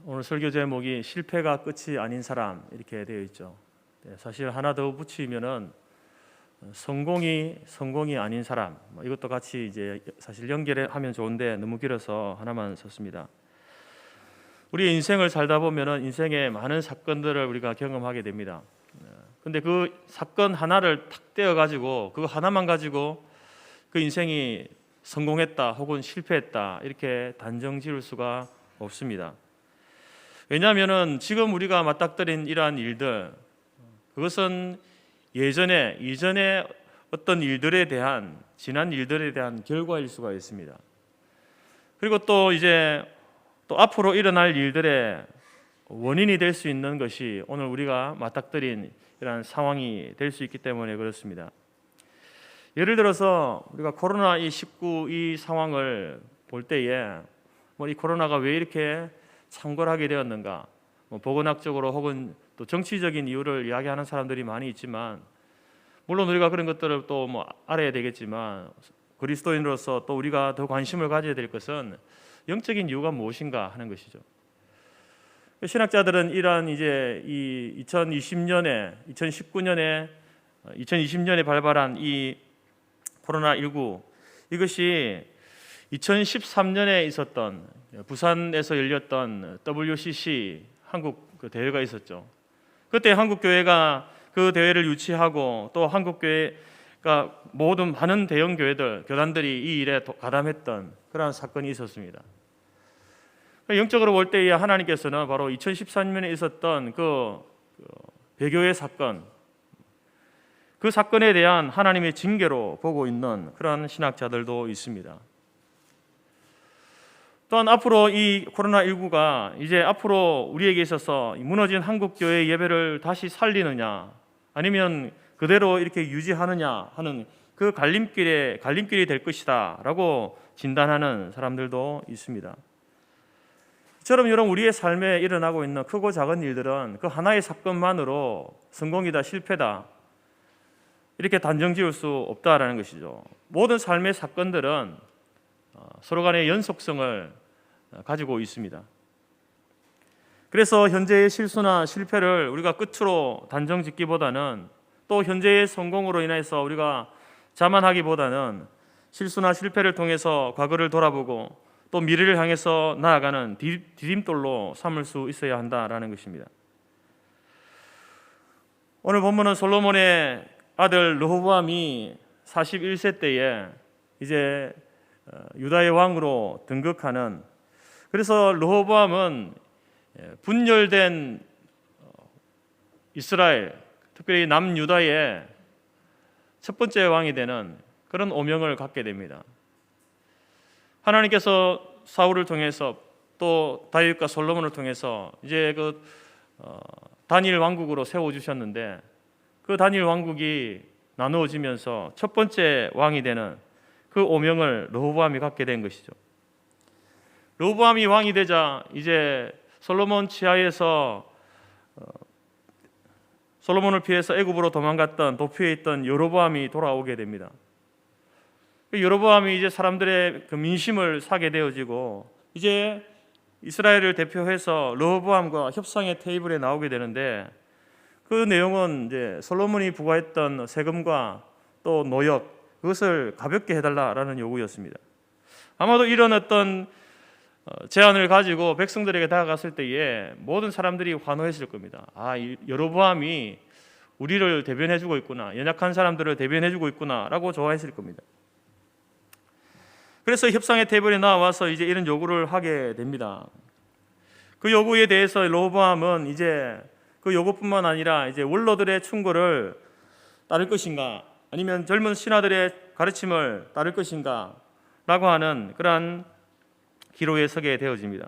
오늘 설교 제목이 실패가 끝이 아닌 사람 이렇게 되어 있죠. 사실 하나 더 붙이면은 성공이 아닌 사람, 이것도 같이 이제 사실 연결하면 좋은데 너무 길어서 하나만 썼습니다. 우리 인생을 살다 보면은 인생의 많은 사건들을 우리가 경험하게 됩니다. 근데 그 사건 하나를 탁 떼어 가지고 그거 하나만 가지고 그 인생이 성공했다 혹은 실패했다 이렇게 단정 지을 수가 없습니다. 왜냐하면은 지금 우리가 맞닥뜨린 이러한 일들, 그것은 이전에 어떤 일들에 대한 지난 일들에 대한 결과일 수가 있습니다. 그리고 또 앞으로 일어날 일들의 원인이 될 수 있는 것이 오늘 우리가 맞닥뜨린 이러한 상황이 될 수 있기 때문에 그렇습니다. 예를 들어서 우리가 코로나19 이 상황을 볼 때에 이 코로나가 왜 이렇게 창궐하게 되었는가, 보건학적으로 혹은 또 정치적인 이유를 이야기하는 사람들이 많이 있지만, 물론 우리가 그런 것들을 또 알아야 되겠지만 그리스도인으로서 또 우리가 더 관심을 가져야 될 것은 영적인 이유가 무엇인가 하는 것이죠. 신학자들은 이러한 이 2020년에 발발한 이 코로나19, 이것이 2013년에 있었던 부산에서 열렸던 WCC 한국 대회가 있었죠. 그때 한국 교회가 그 대회를 유치하고 또 한국 교회가 모든 많은 대형 교단들이 이 일에 가담했던 그러한 사건이 있었습니다. 영적으로 볼 때에 하나님께서는 바로 2013년에 있었던 그 배교의 사건, 그 사건에 대한 하나님의 징계로 보고 있는 그러한 신학자들도 있습니다. 또한 앞으로 이 코로나19가 이제 앞으로 우리에게 있어서 무너진 한국교회 예배를 다시 살리느냐 아니면 그대로 이렇게 유지하느냐 하는 그 갈림길이 될 것이다 라고 진단하는 사람들도 있습니다. 이처럼 여러분, 우리의 삶에 일어나고 있는 크고 작은 일들은 그 하나의 사건만으로 성공이다 실패다 이렇게 단정 지을 수 없다라는 것이죠. 모든 삶의 사건들은 서로 간의 연속성을 가지고 있습니다. 그래서 현재의 실수나 실패를 우리가 끝으로 단정 짓기보다는, 또 현재의 성공으로 인해서 우리가 자만하기보다는 실수나 실패를 통해서 과거를 돌아보고 또 미래를 향해서 나아가는 디딤돌로 삼을 수 있어야 한다라는 것입니다. 오늘 본문은 솔로몬의 아들 르호보암이 41세 때에 이제 유다의 왕으로 등극하는, 그래서 르호보암은 분열된 이스라엘, 특별히 남유다의 첫 번째 왕이 되는 그런 오명을 갖게 됩니다. 하나님께서 사울을 통해서 또 다윗과 솔로몬을 통해서 이제 다니엘 왕국으로 세워주셨는데, 그 다니엘 왕국이 나누어지면서 첫 번째 왕이 되는 그 오명을 르호보암이 갖게 된 것이죠. 르호보암이 왕이 되자 이제 솔로몬 치하에서 솔로몬을 피해서 애굽으로 도망갔던 도피해 있던 여로보암이 돌아오게 됩니다. 여로보암이 이제 사람들의 그 민심을 사게 되어지고 이제 이스라엘을 대표해서 르호보암과 협상의 테이블에 나오게 되는데, 그 내용은 이제 솔로몬이 부과했던 세금과 또 노역, 그것을 가볍게 해달라라는 요구였습니다. 아마도 이런 어떤 제안을 가지고 백성들에게 다가갔을 때에 모든 사람들이 환호했을 겁니다. 여로보암이 우리를 대변해주고 있구나, 연약한 사람들을 대변해주고 있구나라고 좋아했을 겁니다. 그래서 협상의 테이블에 나와서 이제 이런 요구를 하게 됩니다. 그 요구에 대해서 르호보암은 이제 그 요구뿐만 아니라 이제 원로들의 충고를 따를 것인가, 아니면 젊은 신하들의 가르침을 따를 것인가 라고 하는 그러한 기로에 서게 되어집니다.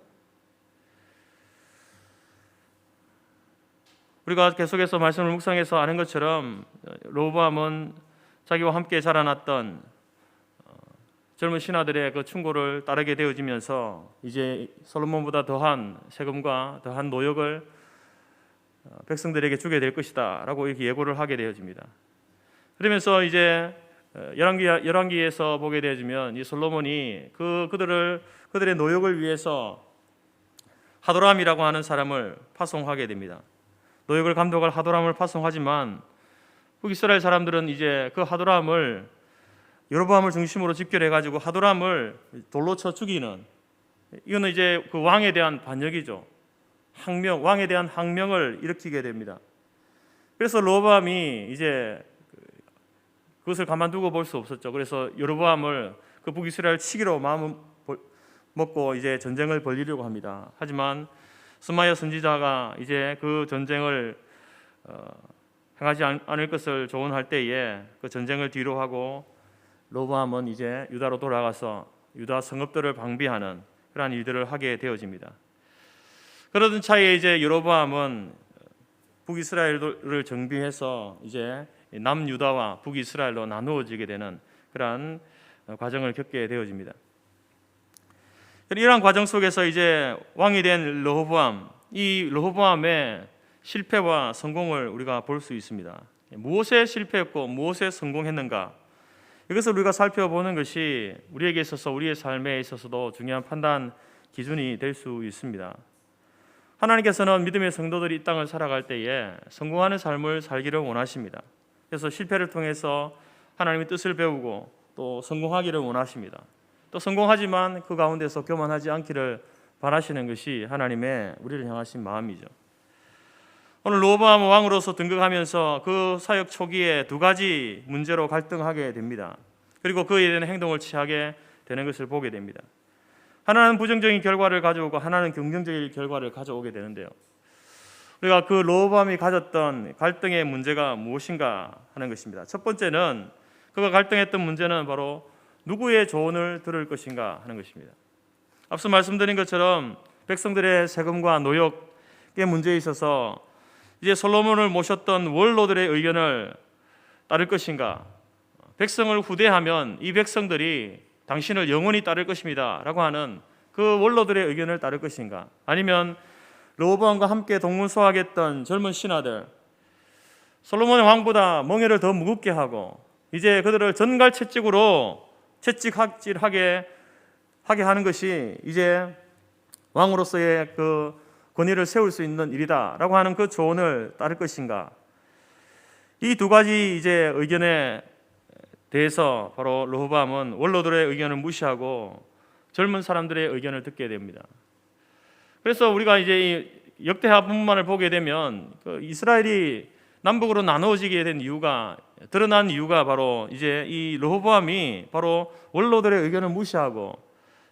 우리가 계속해서 말씀을 묵상해서 아는 것처럼 르호보암은 자기와 함께 자라났던 젊은 신하들의 그 충고를 따르게 되어지면서 이제 솔로몬보다 더한 세금과 더한 노역을 백성들에게 주게 될 것이다 라고 이렇게 예고를 하게 되어집니다. 그러면서 이제 열왕기에서 보게 되어지면 이 솔로몬이 그들의 노역을 위해서 하도람이라고 하는 사람을 파송하게 됩니다. 노역을 감독할 하도람을 파송하지만 북이스라엘 사람들은 이제 그 하도람을 여로보암을 중심으로 집결해 가지고 하도람을 돌로 쳐 죽이는, 이거는 이제 그 왕에 대한 반역이죠. 왕에 대한 항명을 일으키게 됩니다. 그래서 로보암이 이제 그것을 가만두고 볼 수 없었죠. 그래서 여로보암을 그 북이스라엘 치기로 마음을 먹고 이제 전쟁을 벌이려고 합니다. 하지만 스마야 선지자가 이제 그 전쟁을 행하지 않을 것을 조언할 때에 그 전쟁을 뒤로 하고 로보암은 이제 유다로 돌아가서 유다 성읍들을 방비하는 그러한 일들을 하게 되어집니다. 그러던 차에 이제 여로보암은 북이스라엘을 정비해서 이제 남유다와 북이스라엘로 나누어지게 되는 그러한 과정을 겪게 되어집니다. 이러한 과정 속에서 이제 왕이 된 르호보암, 이 르호보암의 실패와 성공을 우리가 볼 수 있습니다. 무엇에 실패했고 무엇에 성공했는가, 이것을 우리가 살펴보는 것이 우리에게 있어서 우리의 삶에 있어서도 중요한 판단 기준이 될 수 있습니다. 하나님께서는 믿음의 성도들이 이 땅을 살아갈 때에 성공하는 삶을 살기를 원하십니다. 그래서 실패를 통해서 하나님의 뜻을 배우고 또 성공하기를 원하십니다. 또 성공하지만 그 가운데서 교만하지 않기를 바라시는 것이 하나님의 우리를 향하신 마음이죠. 오늘 르호보암 왕으로서 등극하면서 그 사역 초기에 두 가지 문제로 갈등하게 됩니다. 그리고 그에 대한 행동을 취하게 되는 것을 보게 됩니다. 하나는 부정적인 결과를 가져오고 하나는 긍정적인 결과를 가져오게 되는데요. 우리가 그 르호보암이 가졌던 갈등의 문제가 무엇인가 하는 것입니다. 첫 번째는 그가 갈등했던 문제는 바로 누구의 조언을 들을 것인가 하는 것입니다. 앞서 말씀드린 것처럼 백성들의 세금과 노역의 문제에 있어서 이제 솔로몬을 모셨던 원로들의 의견을 따를 것인가, 백성을 후대하면 이 백성들이 당신을 영원히 따를 것입니다 라고 하는 그 원로들의 의견을 따를 것인가, 아니면 르호보암과 함께 동문서학했던 젊은 신하들, 솔로몬의 왕보다 멍에를 더 무겁게 하고 이제 그들을 전갈채찍으로 채찍질하게 하는 것이 이제 왕으로서의 그 권위를 세울 수 있는 일이다라고 하는 그 조언을 따를 것인가, 이 두 가지 이제 의견에 대해서 바로 르호보암은 원로들의 의견을 무시하고 젊은 사람들의 의견을 듣게 됩니다. 그래서 우리가 이제 이 역대하 본문만을 보게 되면 그 이스라엘이 남북으로 나누어지게 된 이유가, 드러난 이유가 바로 이제 이 르호보암이 바로 원로들의 의견을 무시하고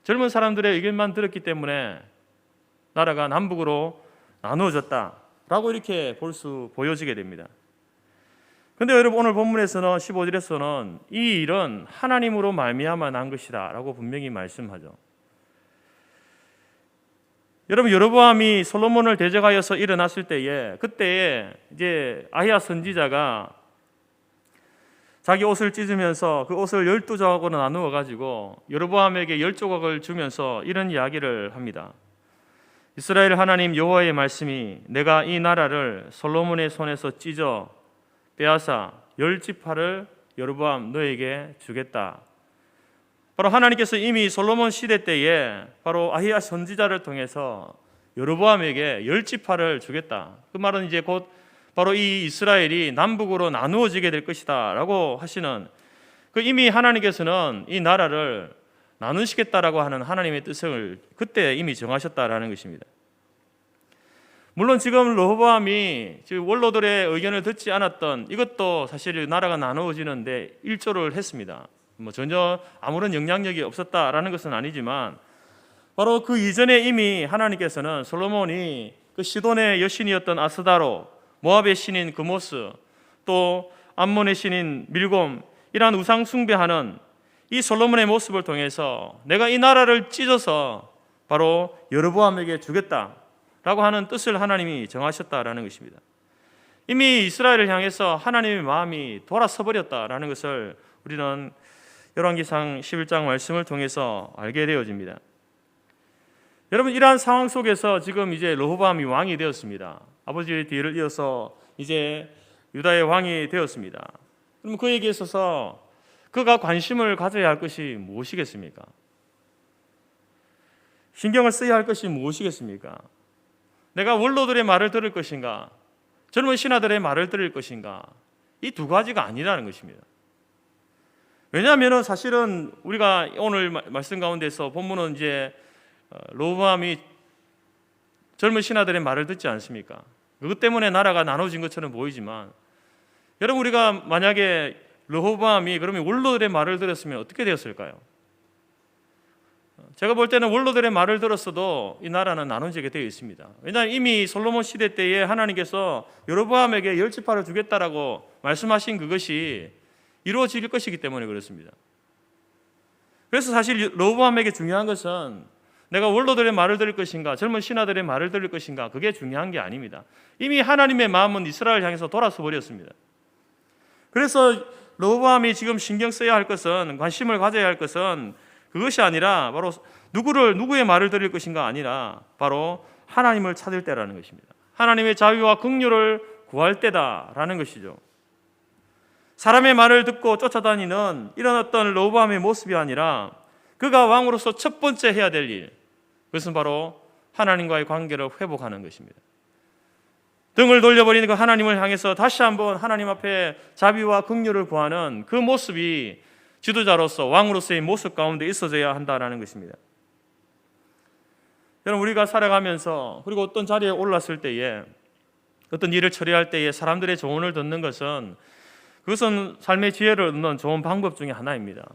젊은 사람들의 의견만 들었기 때문에 나라가 남북으로 나누어졌다라고 이렇게 보여지게 됩니다. 그런데 여러분, 오늘 본문에서는 15절에서는 이 일은 하나님으로 말미암아 난 것이다 라고 분명히 말씀하죠. 여러분, 여로보암이 솔로몬을 대적하여서 일어났을 때에, 그때에 이제 아히야 선지자가 자기 옷을 찢으면서 그 옷을 12조각으로 나누어 가지고 여로보암에게 10조각을 주면서 이런 이야기를 합니다. 이스라엘 하나님 여호와의 말씀이 내가 이 나라를 솔로몬의 손에서 찢어 빼앗아 10지파를 여로보암 너에게 주겠다. 바로 하나님께서 이미 솔로몬 시대 때에 바로 아히야 선지자를 통해서 여로보암에게 10지파를 주겠다. 그 말은 이제 곧 바로 이 이스라엘이 남북으로 나누어지게 될 것이다 라고 하시는, 그 이미 하나님께서는 이 나라를 나누시겠다라고 하는 하나님의 뜻을 그때 이미 정하셨다라는 것입니다. 물론 지금 르호보암이 원로들의 의견을 듣지 않았던 이것도 사실 나라가 나누어지는데 일조를 했습니다. 전혀 아무런 영향력이 없었다라는 것은 아니지만, 바로 그 이전에 이미 하나님께서는 솔로몬이 그 시돈의 여신이었던 아스다로, 모압의 신인 그모스, 또 암몬의 신인 밀곰, 이러한 우상 숭배하는 이 솔로몬의 모습을 통해서 내가 이 나라를 찢어서 바로 여로보암에게 주겠다라고 하는 뜻을 하나님이 정하셨다라는 것입니다. 이미 이스라엘을 향해서 하나님의 마음이 돌아서 버렸다라는 것을 우리는 열왕기상 11장 말씀을 통해서 알게 되어집니다. 여러분, 이러한 상황 속에서 지금 이제 르호보암이 왕이 되었습니다. 아버지의 뒤를 이어서 이제 유다의 왕이 되었습니다. 그럼 그에게 있어서 그가 관심을 가져야 할 것이 무엇이겠습니까? 신경을 써야 할 것이 무엇이겠습니까? 내가 원로들의 말을 들을 것인가, 젊은 신하들의 말을 들을 것인가, 이 두 가지가 아니라는 것입니다. 왜냐하면 사실은 우리가 오늘 말씀 가운데서 본문은 이제 로보암이 젊은 신하들의 말을 듣지 않습니까? 그것 때문에 나라가 나눠진 것처럼 보이지만, 여러분, 우리가 만약에 르호보암이 그러면 원로들의 말을 들었으면 어떻게 되었을까요? 제가 볼 때는 원로들의 말을 들었어도 이 나라는 나눠지게 되어 있습니다. 왜냐하면 이미 솔로몬 시대 때에 하나님께서 여로보암에게 10지파를 주겠다라고 말씀하신 그것이 이루어질 것이기 때문에 그렇습니다. 그래서 사실 르호보암에게 중요한 것은 내가 원로들의 말을 들을 것인가, 젊은 신하들의 말을 들을 것인가, 그게 중요한 게 아닙니다. 이미 하나님의 마음은 이스라엘 향해서 돌아서 버렸습니다. 그래서 르호보암이 지금 신경 써야 할 것은, 관심을 가져야 할 것은 그것이 아니라 바로 누구의 말을 들을 것인가 아니라 바로 하나님을 찾을 때라는 것입니다. 하나님의 자비와 긍휼을 구할 때다라는 것이죠. 사람의 말을 듣고 쫓아다니는 이런 어떤 르호보암의 모습이 아니라 그가 왕으로서 첫 번째 해야 될 일, 그것은 바로 하나님과의 관계를 회복하는 것입니다. 등을 돌려버리는 그 하나님을 향해서 다시 한번 하나님 앞에 자비와 긍휼을 구하는 그 모습이 지도자로서 왕으로서의 모습 가운데 있어져야 한다는 것입니다. 여러분, 우리가 살아가면서 그리고 어떤 자리에 올랐을 때에 어떤 일을 처리할 때에 사람들의 조언을 듣는 것은 그것은 삶의 지혜를 얻는 좋은 방법 중에 하나입니다.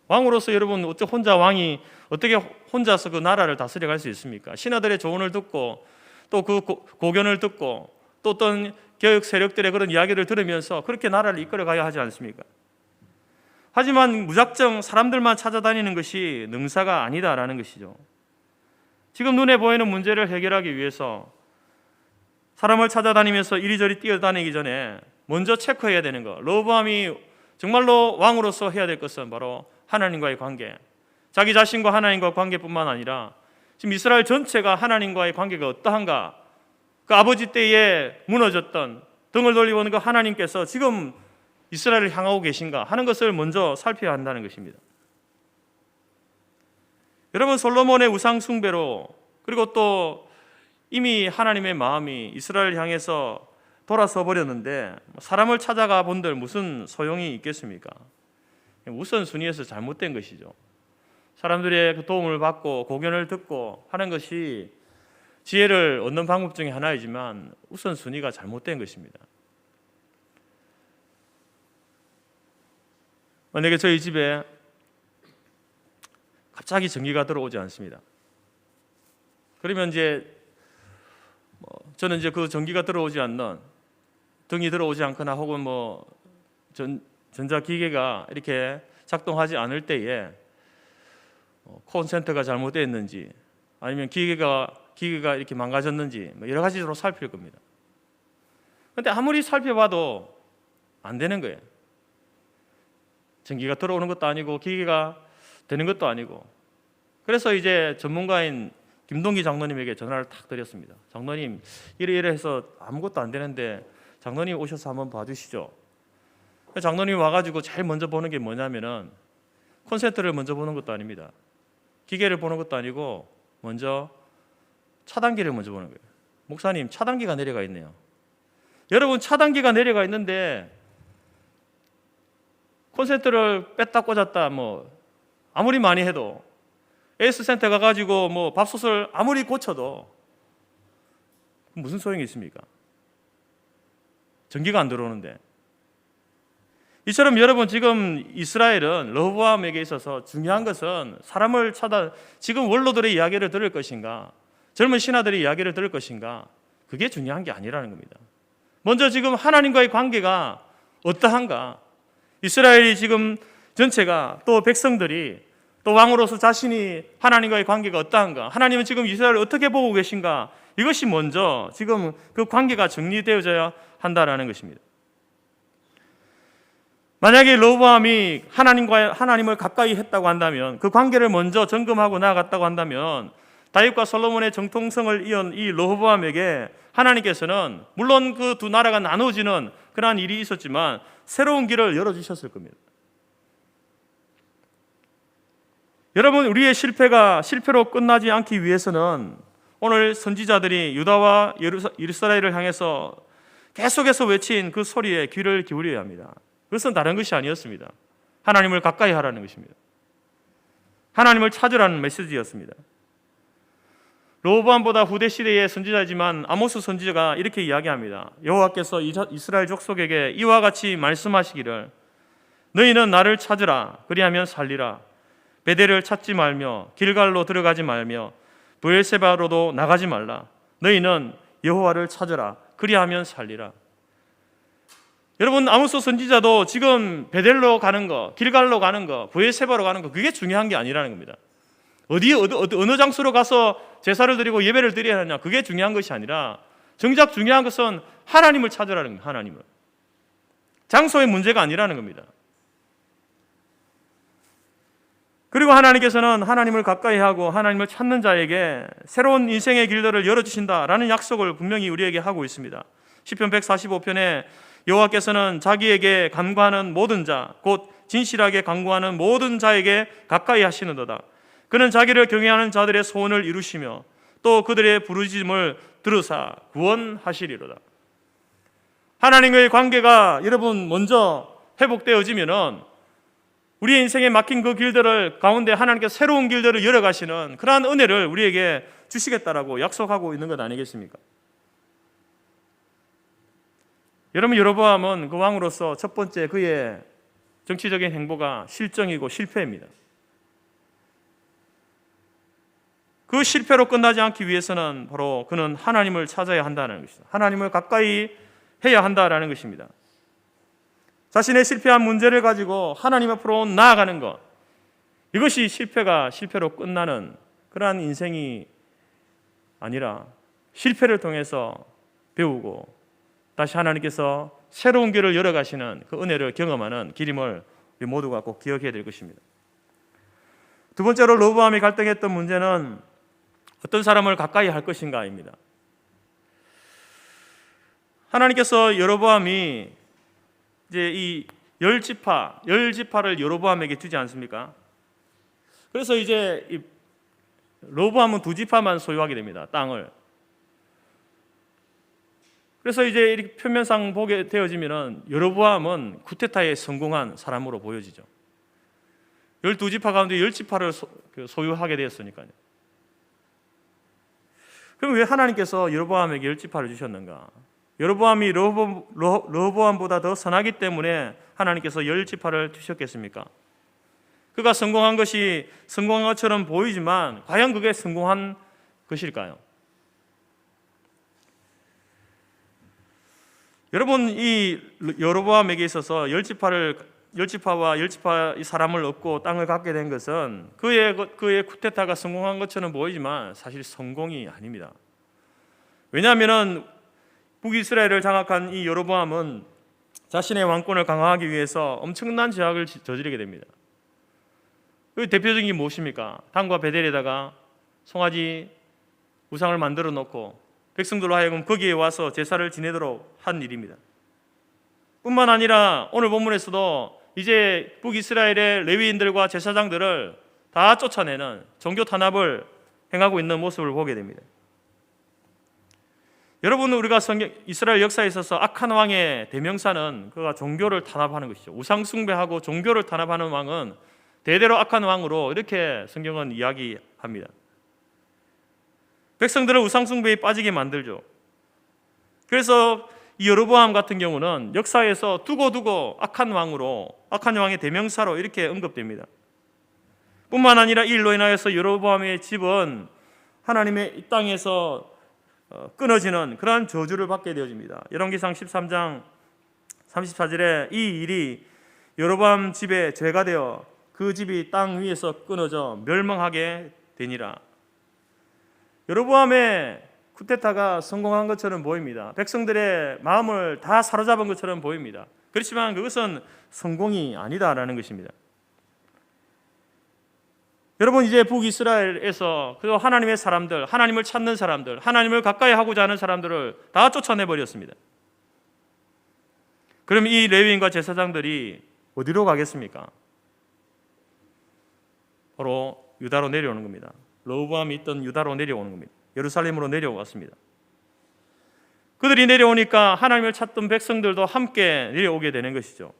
왕으로서 여러분 왕이 어떻게 혼자서 그 나라를 다스려갈 수 있습니까? 신하들의 조언을 듣고 또 그 고견을 듣고 또 어떤 개혁 세력들의 그런 이야기를 들으면서 그렇게 나라를 이끌어가야 하지 않습니까? 하지만 무작정 사람들만 찾아다니는 것이 능사가 아니다라는 것이죠. 지금 눈에 보이는 문제를 해결하기 위해서 사람을 찾아다니면서 이리저리 뛰어다니기 전에 먼저 체크해야 되는 것, 르호보암이 정말로 왕으로서 해야 될 것은 바로 하나님과의 관계, 자기 자신과 하나님과 관계뿐만 아니라 지금 이스라엘 전체가 하나님과의 관계가 어떠한가, 그 아버지 때에 무너졌던 등을 돌리보는 그 하나님께서 지금 이스라엘을 향하고 계신가 하는 것을 먼저 살펴야 한다는 것입니다. 여러분, 솔로몬의 우상 숭배로 그리고 또 이미 하나님의 마음이 이스라엘을 향해서 돌아서 버렸는데 사람을 찾아가 본들 무슨 소용이 있겠습니까? 우선순위에서 잘못된 것이죠. 사람들의 그 도움을 받고 고견을 듣고 하는 것이 지혜를 얻는 방법 중에 하나이지만 우선순위가 잘못된 것입니다. 만약에 저희 집에 갑자기 전기가 들어오지 않습니다. 그러면 저는 이제 그 전기가 들어오지 않는, 등이 들어오지 않거나 혹은 전자기계가 이렇게 작동하지 않을 때에 콘센트가 잘못되었는지 아니면 기계가 이렇게 망가졌는지 여러 가지로 살필 겁니다. 그런데 아무리 살펴봐도 안 되는 거예요. 전기가 들어오는 것도 아니고 기계가 되는 것도 아니고. 그래서 이제 전문가인 김동기 장로님에게 전화를 탁 드렸습니다. 장로님, 이래 해서 아무것도 안 되는데 장로님 오셔서 한번 봐주시죠. 장로님이 와가지고 제일 먼저 보는 게 뭐냐면은 콘센트를 먼저 보는 것도 아닙니다. 기계를 보는 것도 아니고 먼저 차단기를 먼저 보는 거예요. 목사님, 차단기가 내려가 있네요. 여러분, 차단기가 내려가 있는데 콘센트를 뺐다 꽂았다 아무리 많이 해도 에이스센터 가가지고 밥솥을 아무리 고쳐도 무슨 소용이 있습니까? 전기가 안 들어오는데. 이처럼 여러분, 지금 이스라엘은 르호보암에게 있어서 중요한 것은 사람을 지금 원로들의 이야기를 들을 것인가, 젊은 신하들의 이야기를 들을 것인가, 그게 중요한 게 아니라는 겁니다. 먼저 지금 하나님과의 관계가 어떠한가, 이스라엘이 지금 전체가 또 백성들이 또 왕으로서 자신이 하나님과의 관계가 어떠한가, 하나님은 지금 이스라엘을 어떻게 보고 계신가, 이것이 먼저 지금 그 관계가 정리되어져야 한다라는 것입니다. 만약에 르호보암이 하나님을 가까이 했다고 한다면, 그 관계를 먼저 점검하고 나아갔다고 한다면, 다윗과 솔로몬의 정통성을 이은 이 르호보암에게 하나님께서는 물론 그 두 나라가 나눠지는 그러한 일이 있었지만 새로운 길을 열어주셨을 겁니다. 여러분, 우리의 실패가 실패로 끝나지 않기 위해서는 오늘 선지자들이 유다와 이스라엘을 향해서 계속해서 외친 그 소리에 귀를 기울여야 합니다. 그것은 다른 것이 아니었습니다. 하나님을 가까이 하라는 것입니다. 하나님을 찾으라는 메시지였습니다. 르호보암보다 후대 시대의 선지자지만 아모스 선지자가 이렇게 이야기합니다. 여호와께서 이스라엘 족속에게 이와 같이 말씀하시기를 너희는 나를 찾으라 그리하면 살리라. 베델을 찾지 말며 길갈로 들어가지 말며 브엘세바로도 나가지 말라. 너희는 여호와를 찾으라 그리하면 살리라. 여러분, 아모스 선지자도 지금 베델로 가는 거, 길갈로 가는 거, 브엘세바로 가는 거 그게 중요한 게 아니라는 겁니다. 어느 장소로 가서 제사를 드리고 예배를 드려야 하느냐 그게 중요한 것이 아니라 정작 중요한 것은 하나님을 찾으라는 겁니다. 하나님을. 장소의 문제가 아니라는 겁니다. 그리고 하나님께서는 하나님을 가까이 하고 하나님을 찾는 자에게 새로운 인생의 길들을 열어주신다라는 약속을 분명히 우리에게 하고 있습니다. 시편 145편에 여호와께서는 자기에게 간구하는 모든 자, 곧 진실하게 간구하는 모든 자에게 가까이 하시는도다. 그는 자기를 경외하는 자들의 소원을 이루시며 또 그들의 부르짖음을 들으사 구원하시리로다. 하나님과의 관계가 여러분 먼저 회복되어지면은 우리의 인생에 막힌 그 길들을 가운데 하나님께서 새로운 길들을 열어가시는 그러한 은혜를 우리에게 주시겠다라고 약속하고 있는 것 아니겠습니까? 여러분, 여로보암은 그 왕으로서 첫 번째 그의 정치적인 행보가 실정이고 실패입니다. 그 실패로 끝나지 않기 위해서는 바로 그는 하나님을 찾아야 한다는 것입니다. 하나님을 가까이 해야 한다는 것입니다. 자신의 실패한 문제를 가지고 하나님 앞으로 나아가는 것, 이것이 실패로 끝나는 그러한 인생이 아니라 실패를 통해서 배우고 다시 하나님께서 새로운 길을 열어가시는 그 은혜를 경험하는 길임을 우리 모두가 꼭 기억해야 될 것입니다. 두 번째로 르호보암이 갈등했던 문제는 어떤 사람을 가까이 할 것인가입니다. 하나님께서 여로보암이 이제 이 열 지파를 여로보암에게 주지 않습니까? 그래서 이제 이 르호보암은 두 지파만 소유하게 됩니다. 땅을. 그래서 이제 이렇게 표면상 보게 되어지면은 여로보암은 쿠데타에 성공한 사람으로 보여지죠. 12지파 가운데 10지파를 소유하게 되었으니까요. 그럼 왜 하나님께서 여로보암에게 10지파를 주셨는가? 여로보암이 르호보암보다 더 선하기 때문에 하나님께서 10지파를 주셨겠습니까? 그가 성공한 것처럼 보이지만 과연 그게 성공한 것일까요? 여러분, 이 여로보암에게 있어서 10지파와 10지파 이 사람을 얻고 땅을 갖게 된 것은 그의 쿠데타가 성공한 것처럼 보이지만 사실 성공이 아닙니다. 왜냐하면 북이스라엘을 장악한 이 여로보암은 자신의 왕권을 강화하기 위해서 엄청난 죄악을 저지르게 됩니다. 그 대표적인 게 무엇입니까? 단과 베델에다가 송아지 우상을 만들어 놓고 백성들로 하여금 거기에 와서 제사를 지내도록 한 일입니다. 뿐만 아니라 오늘 본문에서도 이제 북이스라엘의 레위인들과 제사장들을 다 쫓아내는 종교 탄압을 행하고 있는 모습을 보게 됩니다. 여러분, 우리가 이스라엘 역사에 있어서 악한 왕의 대명사는 그가 종교를 탄압하는 것이죠. 우상 숭배하고 종교를 탄압하는 왕은 대대로 악한 왕으로 이렇게 성경은 이야기합니다. 백성들을 우상 숭배에 빠지게 만들죠. 그래서 이 여로보암 같은 경우는 역사에서 두고두고 악한 왕의 대명사로 이렇게 언급됩니다. 뿐만 아니라 이 일로 인하여서 여로보암의 집은 하나님의 이 땅에서 끊어지는 그러한 저주를 받게 되어집니다. 열왕기상 13장 34절에 이 일이 여로보암 집에 죄가 되어 그 집이 땅 위에서 끊어져 멸망하게 되니라. 여로보암의 쿠데타가 성공한 것처럼 보입니다. 백성들의 마음을 다 사로잡은 것처럼 보입니다. 그렇지만 그것은 성공이 아니다라는 것입니다. 여러분, 이제 북이스라엘에서 그 하나님의 사람들, 하나님을 찾는 사람들, 하나님을 가까이 하고자 하는 사람들을 다 쫓아내버렸습니다. 그럼 이 레위인과 제사장들이 어디로 가겠습니까? 바로 유다로 내려오는 겁니다. 르호보암이 있던 유다로 내려오는 겁니다. 예루살렘으로 내려왔습니다. 그들이 내려오니까 하나님을 찾던 백성들도 함께 내려오게 되는 것이죠.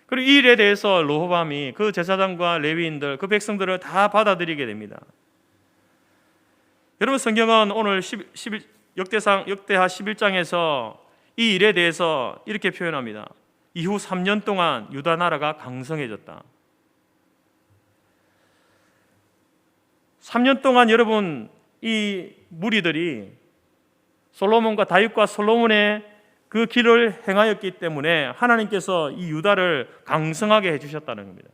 그리고 이 일에 대해서 르호보암이 그 제사장과 레위인들, 그 백성들을 다 받아들이게 됩니다. 여러분, 성경은 오늘 역대하 11장에서 이 일에 대해서 이렇게 표현합니다. 이후 3년 동안 유다 나라가 강성해졌다. 3년 동안 여러분, 이 무리들이 솔로몬과 다윗과 솔로몬의 그 길을 행하였기 때문에 하나님께서 이 유다를 강성하게 해주셨다는 겁니다.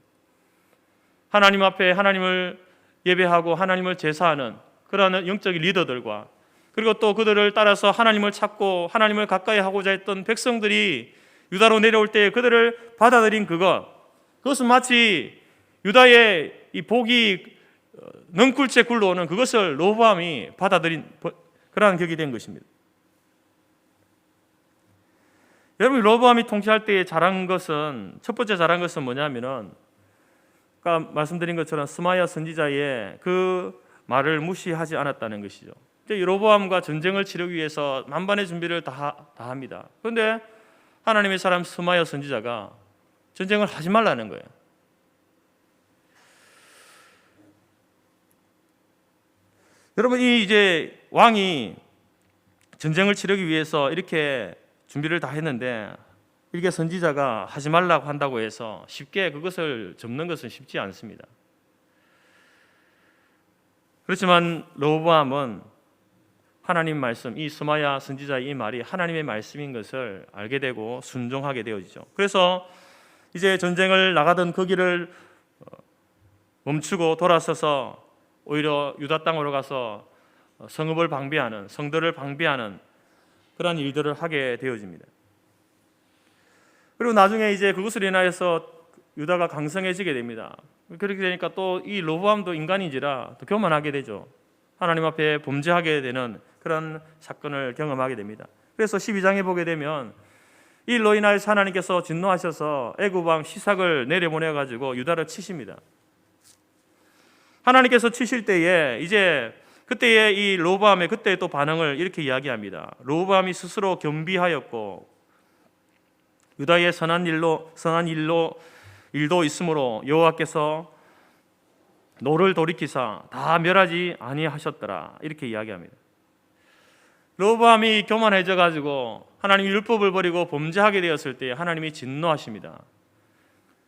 하나님 앞에 하나님을 예배하고 하나님을 제사하는 그러한 영적인 리더들과, 그리고 또 그들을 따라서 하나님을 찾고 하나님을 가까이 하고자 했던 백성들이 유다로 내려올 때 그들을 받아들인 그것은 마치 유다의 이 복이 넝쿨째 굴러오는 그것을 르호보암이 받아들인 그러한 격이 된 것입니다. 여러분, 르호보암이 통치할 때 첫 번째 잘한 것은 뭐냐면은 아까 말씀드린 것처럼 스마야 선지자의 그 말을 무시하지 않았다는 것이죠. 르호보암과 전쟁을 치르기 위해서 만반의 준비를 다 합니다. 그런데 하나님의 사람 스마야 선지자가 전쟁을 하지 말라는 거예요. 여러분, 이제 왕이 전쟁을 치르기 위해서 이렇게 준비를 다 했는데 이렇게 선지자가 하지 말라고 한다고 해서 쉽게 그것을 접는 것은 쉽지 않습니다. 그렇지만 르호보암은 하나님 말씀, 이 스마야 선지자의 이 말이 하나님의 말씀인 것을 알게 되고 순종하게 되어지죠. 그래서 이제 전쟁을 나가던 그 길을 멈추고 돌아서서 오히려 유다 땅으로 가서 성읍을 방비하는, 성들을 방비하는 그런 일들을 하게 되어집니다. 그리고 나중에 이제 그것을 인하여서 유다가 강성해지게 됩니다. 그렇게 되니까 또 이 르호보암도 인간인지라 또 교만하게 되죠. 하나님 앞에 범죄하게 되는 그런 사건을 경험하게 됩니다. 그래서 12장에 보게 되면 이 일로 인하여서 하나님께서 진노하셔서 애굽 왕 시삭을 내려보내 가지고 유다를 치십니다. 하나님께서 치실 때에 이제 그때의 이 르호보암의 그때의 또 반응을 이렇게 이야기합니다. 르호보암이 스스로 겸비하였고 유다의 선한 일도 있으므로 여호와께서 노를 돌이키사 다 멸하지 아니하셨더라, 이렇게 이야기합니다. 르호보암이 교만해져 가지고 하나님의 율법을 버리고 범죄하게 되었을 때 하나님이 진노하십니다.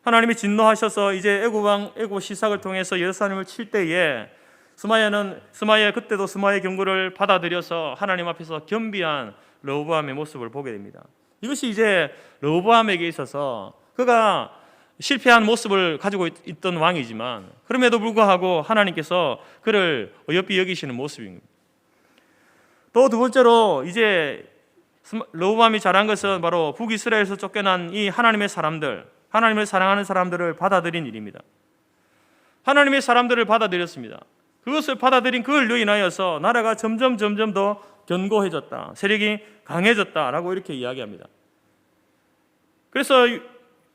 하나님이 진노하셔서 이제 애굽 시삭을 통해서 예루살렘을 칠 때에 스마야 그때도 스마야의 경고를 받아들여서 하나님 앞에서 겸비한 르호보암의 모습을 보게 됩니다. 이것이 이제 르호보암에게 있어서 그가 실패한 모습을 가지고 있던 왕이지만 그럼에도 불구하고 하나님께서 그를 어여삐 여기시는 모습입니다. 또 두 번째로 이제 르호보암이 잘한 것은 바로 북이스라엘에서 쫓겨난 이 하나님의 사람들, 하나님을 사랑하는 사람들을 받아들인 일입니다. 하나님의 사람들을 받아들였습니다. 그것을 받아들인 그걸로 인하여서 나라가 점점 더 견고해졌다, 세력이 강해졌다라고 이렇게 이야기합니다. 그래서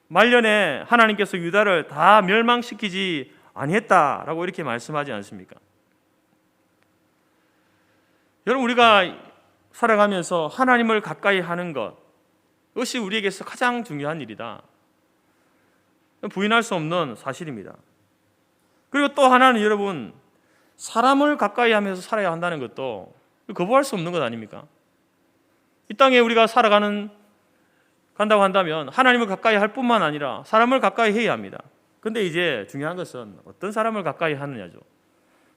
말년에 하나님께서 유다를 다 멸망시키지 아니했다라고 이렇게 말씀하지 않습니까? 여러분, 우리가 살아가면서 하나님을 가까이 하는 것, 그것이 우리에게서 가장 중요한 일이다, 부인할 수 없는 사실입니다. 그리고 또 하나는 여러분, 사람을 가까이 하면서 살아야 한다는 것도 거부할 수 없는 것 아닙니까? 이 땅에 우리가 간다고 한다면 하나님을 가까이 할 뿐만 아니라 사람을 가까이 해야 합니다. 그런데 이제 중요한 것은 어떤 사람을 가까이 하느냐죠.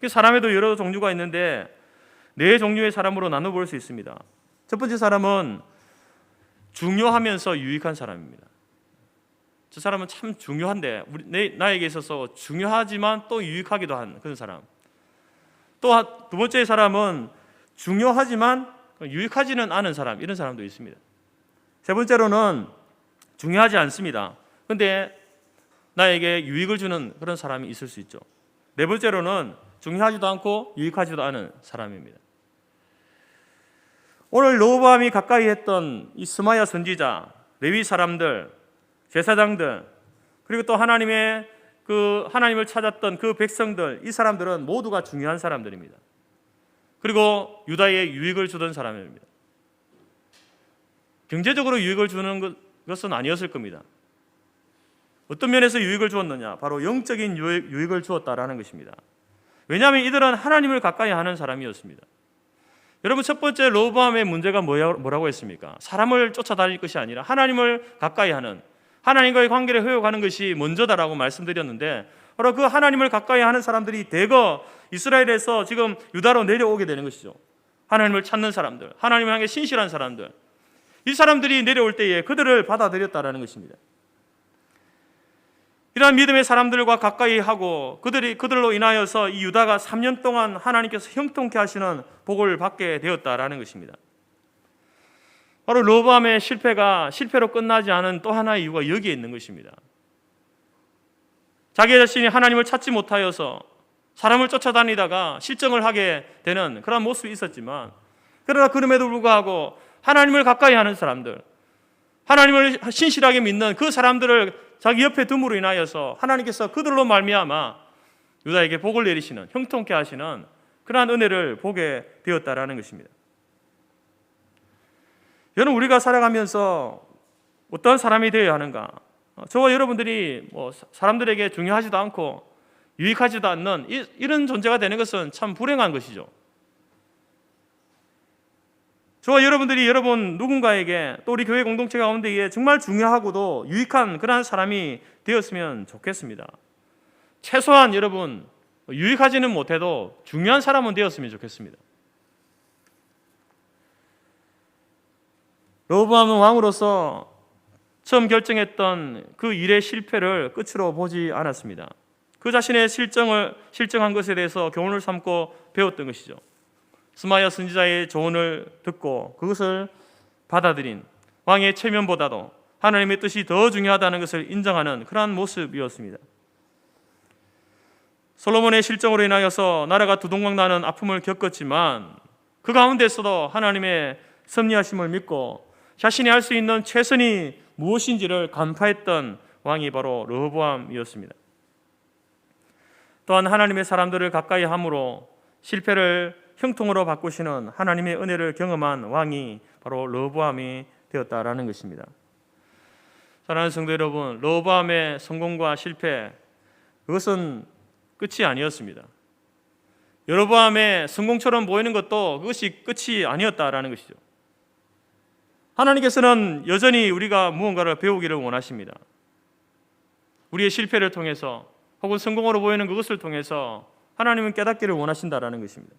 사람에도 여러 종류가 있는데 네 종류의 사람으로 나눠볼 수 있습니다. 첫 번째 사람은 중요하면서 유익한 사람입니다. 저 사람은 참 중요한데 나에게 있어서 중요하지만 또 유익하기도 한 그런 사람. 또 두 번째 사람은 중요하지만 유익하지는 않은 사람, 이런 사람도 있습니다. 세 번째로는 중요하지 않습니다. 그런데 나에게 유익을 주는 그런 사람이 있을 수 있죠. 네 번째로는 중요하지도 않고 유익하지도 않은 사람입니다. 오늘 르호보암이 가까이 했던 이 스마야 선지자, 레위 사람들, 제사장들, 그리고 또 하나님을 찾았던 그 백성들, 이 사람들은 모두가 중요한 사람들입니다. 그리고 유다에 유익을 주던 사람입니다. 경제적으로 유익을 주는 것은 아니었을 겁니다. 어떤 면에서 유익을 주었느냐? 바로 영적인 유익을 주었다라는 것입니다. 왜냐하면 이들은 하나님을 가까이 하는 사람이었습니다. 여러분, 첫 번째 르호보암의 문제가 뭐라고 했습니까? 사람을 쫓아다닐 것이 아니라 하나님을 가까이 하는, 하나님과의 관계를 회복하는 것이 먼저다라고 말씀드렸는데, 바로 그 하나님을 가까이 하는 사람들이 대거 이스라엘에서 지금 유다로 내려오게 되는 것이죠. 하나님을 찾는 사람들, 하나님을 향해 신실한 사람들, 이 사람들이 내려올 때에 그들을 받아들였다라는 것입니다. 이러한 믿음의 사람들과 가까이 하고 그들로 인하여서 이 유다가 3년 동안 하나님께서 형통케 하시는 복을 받게 되었다라는 것입니다. 바로 르호보암의 실패가 실패로 끝나지 않은 또 하나의 이유가 여기에 있는 것입니다. 자기 자신이 하나님을 찾지 못하여서 사람을 쫓아다니다가 실정을 하게 되는 그런 모습이 있었지만, 그러나 그럼에도 불구하고 하나님을 가까이 하는 사람들, 하나님을 신실하게 믿는 그 사람들을 자기 옆에 둠으로 인하여서 하나님께서 그들로 말미암아 유다에게 복을 내리시는, 형통케 하시는 그러한 은혜를 보게 되었다라는 것입니다. 여러분, 우리가 살아가면서 어떤 사람이 되어야 하는가? 저와 여러분들이 사람들에게 중요하지도 않고 유익하지도 않는 이런 존재가 되는 것은 참 불행한 것이죠. 저와 여러분들이 여러분 누군가에게, 또 우리 교회 공동체 가운데에 정말 중요하고도 유익한 그러한 사람이 되었으면 좋겠습니다. 최소한 여러분 유익하지는 못해도 중요한 사람은 되었으면 좋겠습니다. 르호보암은 왕으로서 처음 결정했던 그 일의 실패를 끝으로 보지 않았습니다. 그 자신의 실정한 것에 대해서 교훈을 삼고 배웠던 것이죠. 스마야 선지자의 조언을 듣고 그것을 받아들인 왕의 체면보다도 하나님의 뜻이 더 중요하다는 것을 인정하는 그러한 모습이었습니다. 솔로몬의 실정으로 인하여서 나라가 두동강 나는 아픔을 겪었지만 그 가운데서도 하나님의 섭리하심을 믿고 자신이 할 수 있는 최선이 무엇인지를 간파했던 왕이 바로 르호보암이었습니다. 또한 하나님의 사람들을 가까이 함으로 실패를 형통으로 바꾸시는 하나님의 은혜를 경험한 왕이 바로 르호보암이 되었다라는 것입니다. 사랑하는 성도 여러분, 르호보암의 성공과 실패, 그것은 끝이 아니었습니다. 여로보암의 성공처럼 보이는 것도 그것이 끝이 아니었다라는 것이죠. 하나님께서는 여전히 우리가 무언가를 배우기를 원하십니다. 우리의 실패를 통해서 혹은 성공으로 보이는 그것을 통해서 하나님은 깨닫기를 원하신다라는 것입니다.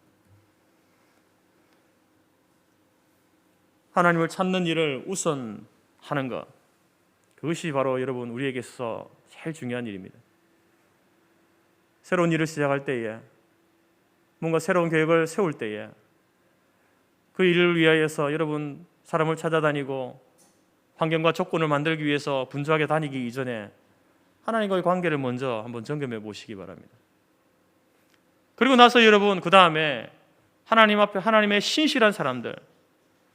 하나님을 찾는 일을 우선하는 것, 그것이 바로 여러분 우리에게 있어서 제일 중요한 일입니다. 새로운 일을 시작할 때에, 뭔가 새로운 계획을 세울 때에 그 일을 위하여서 여러분 사람을 찾아다니고 환경과 조건을 만들기 위해서 분주하게 다니기 이전에 하나님과의 관계를 먼저 한번 점검해 보시기 바랍니다. 그리고 나서 여러분 그 다음에 하나님 앞에 하나님의 신실한 사람들,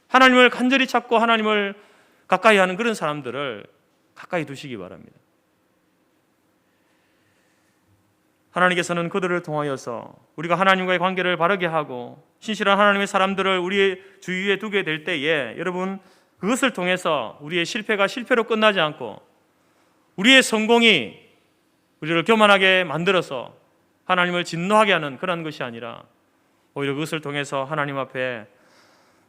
하나님을 간절히 찾고 하나님을 가까이 하는 그런 사람들을 가까이 두시기 바랍니다. 하나님께서는 그들을 통하여서 우리가 하나님과의 관계를 바르게 하고 신실한 하나님의 사람들을 우리의 주위에 두게 될 때에 여러분 그것을 통해서 우리의 실패가 실패로 끝나지 않고 우리의 성공이 우리를 교만하게 만들어서 하나님을 진노하게 하는 그런 것이 아니라 오히려 그것을 통해서 하나님 앞에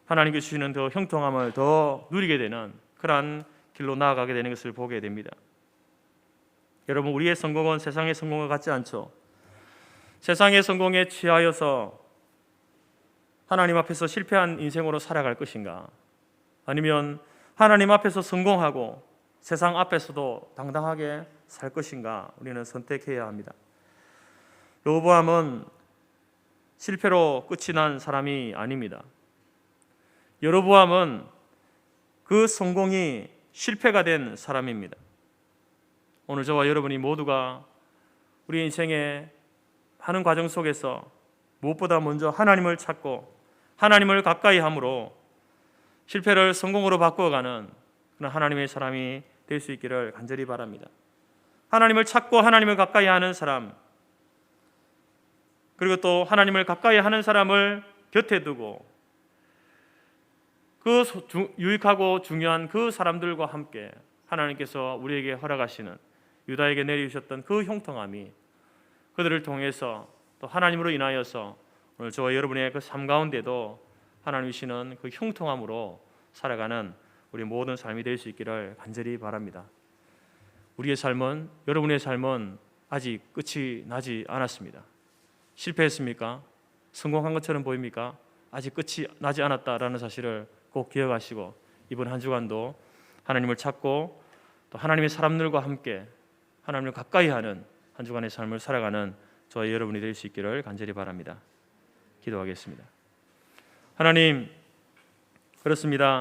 하나님께 주시는 더 형통함을 더 누리게 되는 그러한 길로 나아가게 되는 것을 보게 됩니다. 여러분, 우리의 성공은 세상의 성공과 같지 않죠. 세상의 성공에 취하여서 하나님 앞에서 실패한 인생으로 살아갈 것인가, 아니면 하나님 앞에서 성공하고 세상 앞에서도 당당하게 살 것인가, 우리는 선택해야 합니다. 르호보암은 실패로 끝이 난 사람이 아닙니다. 여로보암은 그 성공이 실패가 된 사람입니다. 오늘 저와 여러분이 모두가 우리 인생의 하는 과정 속에서 무엇보다 먼저 하나님을 찾고 하나님을 가까이 함으로 실패를 성공으로 바꾸어가는 그런 하나님의 사람이 될 수 있기를 간절히 바랍니다. 하나님을 찾고 하나님을 가까이 하는 사람, 그리고 또 하나님을 가까이 하는 사람을 곁에 두고 그 유익하고 중요한 그 사람들과 함께 하나님께서 우리에게 허락하시는 유다에게 내리주셨던 그 형통함이 그들을 통해서 또 하나님으로 인하여서 오늘 저와 여러분의 그 삶 가운데도 하나님이시는 그 형통함으로 살아가는 우리 모든 삶이 될 수 있기를 간절히 바랍니다. 우리의 삶은, 여러분의 삶은 아직 끝이 나지 않았습니다. 실패했습니까? 성공한 것처럼 보입니까? 아직 끝이 나지 않았다라는 사실을 꼭 기억하시고 이번 한 주간도 하나님을 찾고 또 하나님의 사람들과 함께 하나님을 가까이 하는 한 주간의 삶을 살아가는 저와 여러분이 될 수 있기를 간절히 바랍니다. 기도하겠습니다. 하나님, 그렇습니다.